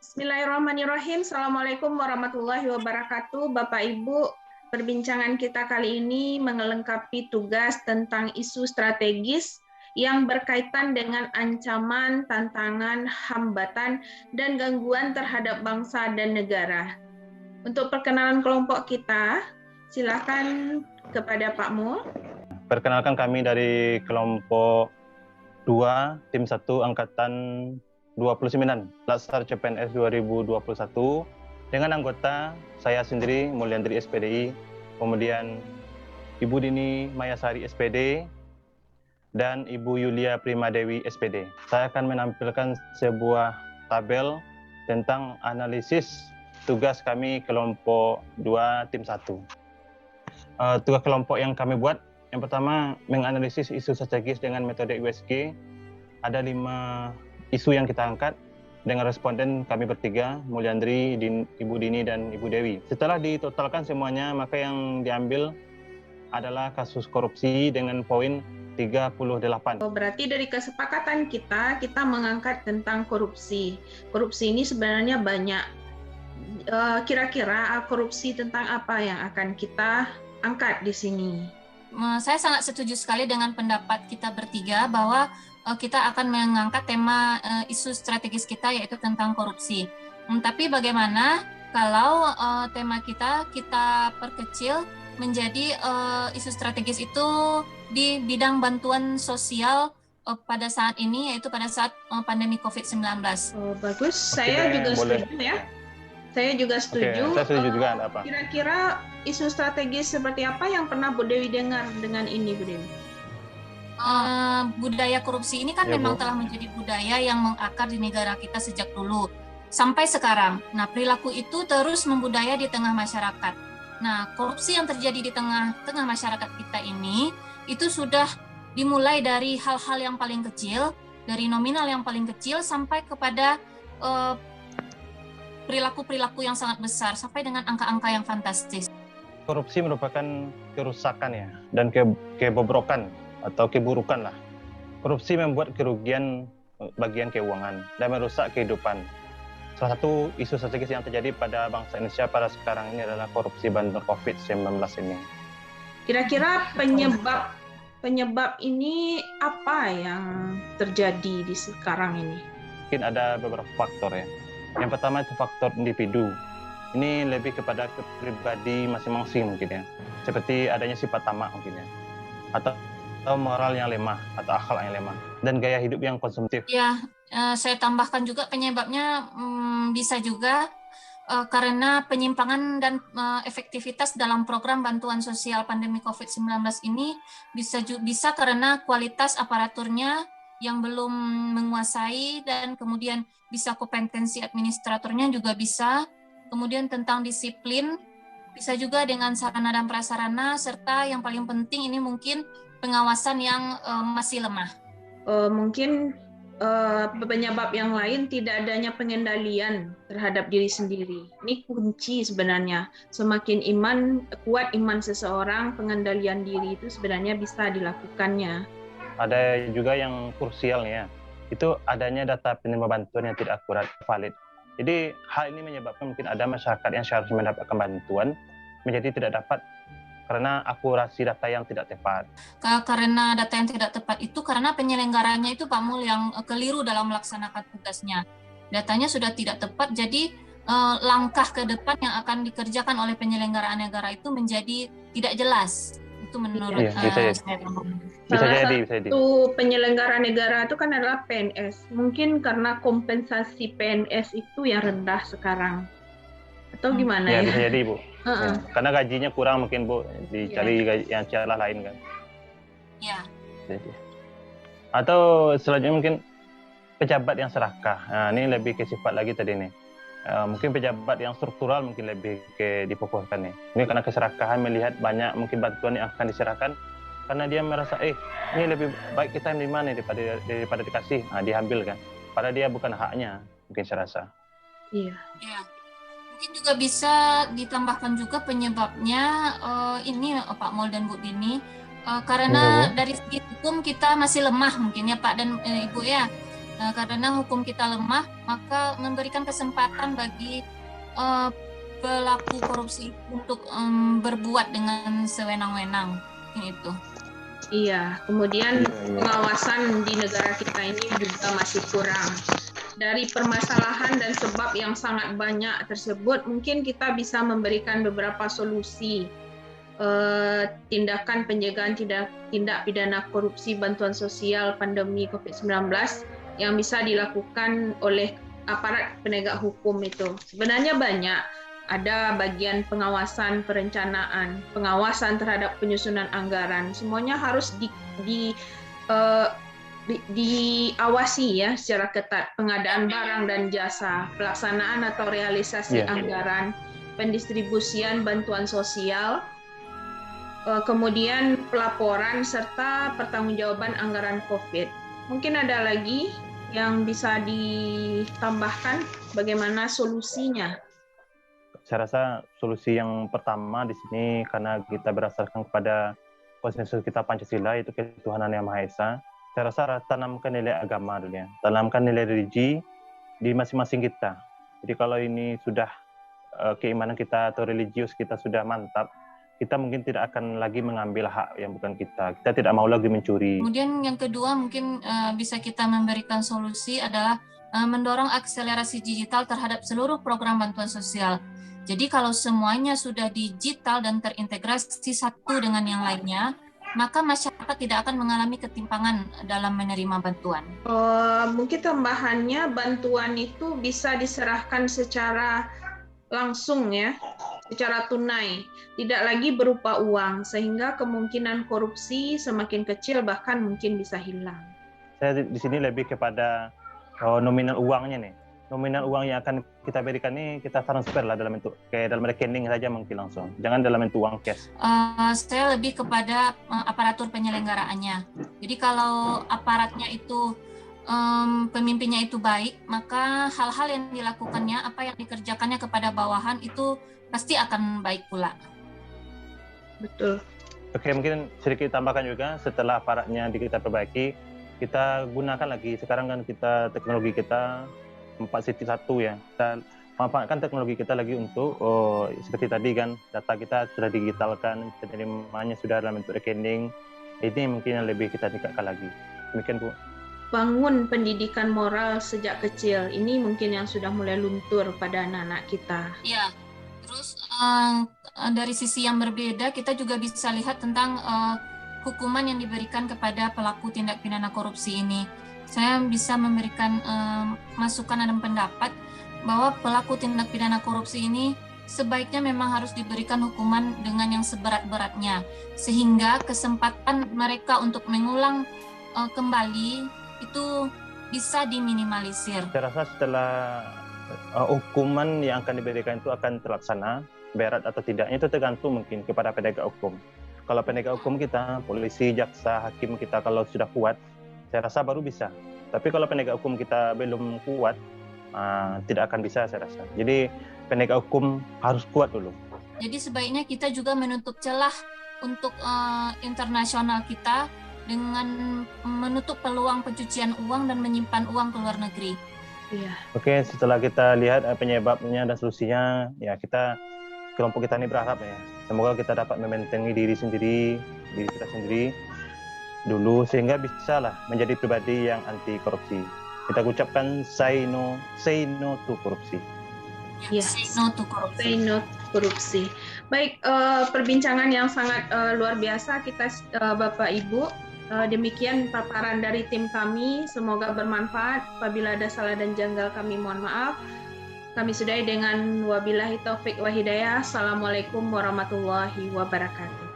Bismillahirrahmanirrahim. Assalamualaikum warahmatullahi wabarakatuh. Bapak Ibu, perbincangan kita kali ini melengkapi tugas tentang isu strategis yang berkaitan dengan ancaman, tantangan, hambatan, dan gangguan terhadap bangsa dan negara. Untuk perkenalan kelompok kita, silakan kepada Pak Mul. Perkenalkan, kami dari kelompok 2, tim 1, angkatan 29, Laskar CPNS 2021, dengan anggota saya sendiri, Mulyandri SPDI, kemudian Ibu Dini Mayasari SPD, dan Ibu Yulia Primadewi SPD. Saya akan menampilkan sebuah tabel tentang analisis tugas kami kelompok 2, tim 1. Tugas kelompok yang kami buat, yang pertama, menganalisis isu strategis dengan metode USG. Ada 5 isu yang kita angkat dengan responden kami bertiga, Mulyandri, Ibu Dini, dan Ibu Dewi. Setelah ditotalkan semuanya, maka yang diambil adalah kasus korupsi dengan poin 38. Berarti dari kesepakatan kita mengangkat tentang korupsi. Korupsi ini sebenarnya banyak. Kira-kira korupsi tentang apa yang akan kita angkat di sini? Saya sangat setuju sekali dengan pendapat kita bertiga bahwa kita akan mengangkat tema isu strategis kita, yaitu tentang korupsi. Tapi bagaimana kalau tema kita perkecil menjadi isu strategis itu di bidang bantuan sosial pada saat ini, yaitu pada saat pandemi COVID-19. Bagus, saya juga setuju ya. Saya juga setuju. Saya setuju juga. Ada apa? Kira-kira isu strategis seperti apa yang pernah Bu Dewi dengar dengan ini, Bu Dewi? Budaya korupsi ini kan memang telah menjadi budaya yang mengakar di negara kita sejak dulu sampai sekarang. Nah, perilaku itu terus membudaya di tengah masyarakat. Nah, korupsi yang terjadi di tengah masyarakat kita ini itu sudah dimulai dari hal-hal yang paling kecil, dari nominal yang paling kecil sampai kepada perilaku-perilaku yang sangat besar sampai dengan angka-angka yang fantastis. Korupsi merupakan kerusakan ya, dan kebobrokan atau keburukan lah. Korupsi membuat kerugian bagian keuangan dan merusak kehidupan. Salah satu isu strategis yang terjadi pada bangsa Indonesia pada sekarang ini adalah korupsi bantuan COVID-19 ini. Kira-kira penyebab ini apa yang terjadi di sekarang ini? Mungkin ada beberapa faktor ya. Yang pertama itu faktor individu. Ini lebih kepada pribadi masing-masing mungkin ya. Seperti adanya sifat tamak mungkin ya. Atau moral yang lemah atau akhlak yang lemah, dan gaya hidup yang konsumtif. Ya, saya tambahkan juga penyebabnya bisa juga karena penyimpangan dan efektivitas dalam program bantuan sosial pandemi COVID-19 ini bisa karena kualitas aparaturnya yang belum menguasai, dan kemudian bisa kompetensi administratornya juga bisa, kemudian tentang disiplin, bisa juga dengan sarana dan prasarana, serta yang paling penting ini mungkin pengawasan yang masih lemah. Mungkin penyebab yang lain tidak adanya pengendalian terhadap diri sendiri. Ini kunci sebenarnya. Semakin kuat iman seseorang, pengendalian diri itu sebenarnya bisa dilakukannya. Ada juga yang krusial ya, itu adanya data penerima bantuan yang tidak akurat, valid. Jadi hal ini menyebabkan mungkin ada masyarakat yang seharusnya mendapatkan bantuan menjadi tidak dapat karena akurasi data yang tidak tepat. Karena data yang tidak tepat itu karena penyelenggaranya itu Pak Mul yang keliru dalam melaksanakan tugasnya. Datanya sudah tidak tepat, jadi langkah ke depan yang akan dikerjakan oleh penyelenggaraan negara itu menjadi tidak jelas. Itu menurut saya. Bisa jadi. Satu penyelenggara negara itu kan adalah PNS. Mungkin karena kompensasi PNS itu yang rendah sekarang. Atau gimana ya? Bisa jadi, Bu. Ya, karena gajinya kurang mungkin, Bu, dicari yang cara lain kan. Iya. Atau selanjutnya mungkin pejabat yang serakah. Nah, ini lebih ke sifat lagi tadi nih. Mungkin pejabat yang struktural mungkin lebih ke difokuskan nih. Ini karena keserakahan, melihat banyak mungkin bantuan yang akan diserahkan, karena dia merasa ini lebih baik kita menerima nih daripada dikasih. Nah, diambil kan. Padahal dia bukan haknya, mungkin saya rasa. Iya. Mungkin juga bisa ditambahkan juga penyebabnya ini Pak Mul dan Bu Dini, karena dari segi hukum kita masih lemah mungkin ya Pak dan Ibu ya. Karena hukum kita lemah, maka memberikan kesempatan bagi pelaku korupsi untuk berbuat dengan sewenang-wenang. Itu. Iya, kemudian pengawasan di negara kita ini juga masih kurang. Dari permasalahan dan sebab yang sangat banyak tersebut, mungkin kita bisa memberikan beberapa solusi tindakan pencegahan tindak pidana korupsi bantuan sosial pandemi COVID-19 yang bisa dilakukan oleh aparat penegak hukum itu. Sebenarnya banyak. Ada bagian pengawasan perencanaan, pengawasan terhadap penyusunan anggaran. Semuanya harus diawasi ya secara ketat. Pengadaan barang dan jasa, pelaksanaan atau realisasi anggaran, pendistribusian bantuan sosial, kemudian pelaporan serta pertanggungjawaban anggaran COVID. Mungkin ada lagi yang bisa ditambahkan bagaimana solusinya? Saya rasa solusi yang pertama di sini karena kita berdasarkan kepada konsensus kita Pancasila itu ketuhanan yang Maha Esa. Saya rasa tanamkan nilai agama dulu ya, tanamkan nilai religi di masing-masing kita. Jadi kalau ini sudah keimanan kita atau religius kita sudah mantap, kita mungkin tidak akan lagi mengambil hak yang bukan kita. Kita tidak mau lagi mencuri. Kemudian yang kedua mungkin bisa kita memberikan solusi adalah mendorong akselerasi digital terhadap seluruh program bantuan sosial. Jadi kalau semuanya sudah digital dan terintegrasi satu dengan yang lainnya, maka masyarakat tidak akan mengalami ketimpangan dalam menerima bantuan. Mungkin tambahannya bantuan itu bisa diserahkan secara langsung ya, secara tunai, tidak lagi berupa uang, sehingga kemungkinan korupsi semakin kecil bahkan mungkin bisa hilang. Saya di sini lebih kepada nominal uangnya nih. Nominal uang yang akan kita berikan ini kita transfer lah dalam bentuk kayak dalam rekening saja mungkin langsung, jangan dalam bentuk uang cash. Saya lebih kepada aparatur penyelenggaraannya. Jadi kalau aparatnya itu pemimpinnya itu baik, maka hal-hal yang dilakukannya, apa yang dikerjakannya kepada bawahan itu pasti akan baik pula. Betul. Oke, mungkin sedikit tambahkan juga setelah aparatnya kita perbaiki, kita gunakan lagi. Sekarang kan kita teknologi kita 4.1 ya, kita manfaatkan teknologi kita lagi untuk seperti tadi kan data kita sudah digitalkan, penerimanya sudah dalam bentuk rekening. Ini mungkin yang lebih kita tingkatkan lagi. Demikian Bu. Bangun pendidikan moral sejak kecil, ini mungkin yang sudah mulai luntur pada anak-anak kita. Ya, terus dari sisi yang berbeda kita juga bisa lihat tentang hukuman yang diberikan kepada pelaku tindak pidana korupsi ini. Saya bisa memberikan masukan dan pendapat bahwa pelaku tindak pidana korupsi ini sebaiknya memang harus diberikan hukuman dengan yang seberat-beratnya, sehingga kesempatan mereka untuk mengulang kembali itu bisa diminimalisir. Saya rasa setelah hukuman yang akan diberikan itu akan terlaksana, berat atau tidaknya itu tergantung mungkin kepada penegak hukum. Kalau penegak hukum kita, polisi, jaksa, hakim kita kalau sudah kuat, saya rasa baru bisa. Tapi kalau penegak hukum kita belum kuat, tidak akan bisa saya rasa. Jadi penegak hukum harus kuat dulu. Jadi sebaiknya kita juga menutup celah untuk internasional kita dengan menutup peluang pencucian uang dan menyimpan uang ke luar negeri. Iya. Oke, setelah kita lihat penyebabnya dan solusinya, ya kelompok kita ini berharap ya, semoga kita dapat membentengi diri kita sendiri dulu sehingga bisa lah menjadi pribadi yang anti korupsi. Kita ucapkan say no to korupsi. Yes. Say no to korupsi. Say no to korupsi. Baik, perbincangan yang sangat luar biasa kita Bapak Ibu. Demikian paparan dari tim kami. Semoga bermanfaat. Apabila ada salah dan janggal kami mohon maaf. Kami sudahi dengan wabillahi taufik wa hidayah. Assalamualaikum warahmatullahi wabarakatuh.